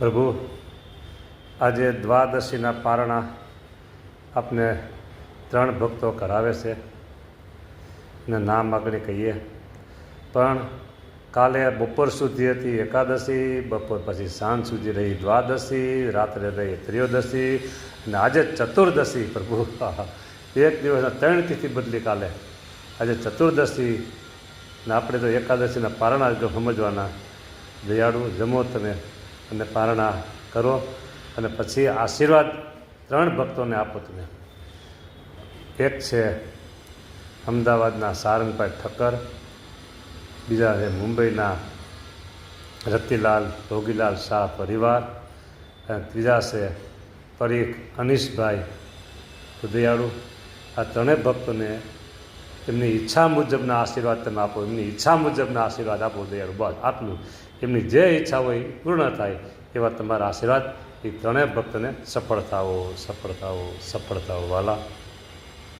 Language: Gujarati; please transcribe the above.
પ્રભુ, આજે દ્વાદશીના પારણા આપને 3 ભક્તો કરાવે છે ને નામ આગળ કહીએ, પણ કાલે બપોર સુધી હતી એકાદશી, બપોર પછી સાંજ સુધી રહી દ્વાદશી, રાત્રે રહી ત્રયોદશી અને આજે ચતુર્દશી. પ્રભુ, એક દિવસના 3 તિથિ બદલી કાલે, આજે ચતુર્દશી ને આપણે તો એકાદશીના પારણા જો સમજવાના. દયાળુ જમો તમે અને પારણા કરો અને પછી આશીર્વાદ 3 ભક્તોને આપો તમે. એક છે અમદાવાદના સારંગભાઈ ઠક્કર, બીજા છે મુંબઈના રતિલાલ ભોગીલાલ શાહ પરિવાર, અને ત્રીજા છે પરીખ અનીશભાઈ. તો દયાળુ આ 3 ભક્તોને એમની ઈચ્છા મુજબના આશીર્વાદ તમે આપો, એમની ઈચ્છા મુજબના આશીર્વાદ આપો દયાળુ. બસ આટલું, એમની જે ઈચ્છા હોય પૂર્ણ થાય એવા તમારા આશીર્વાદ એ 3 ભક્તોને સફળતાઓ વાલા.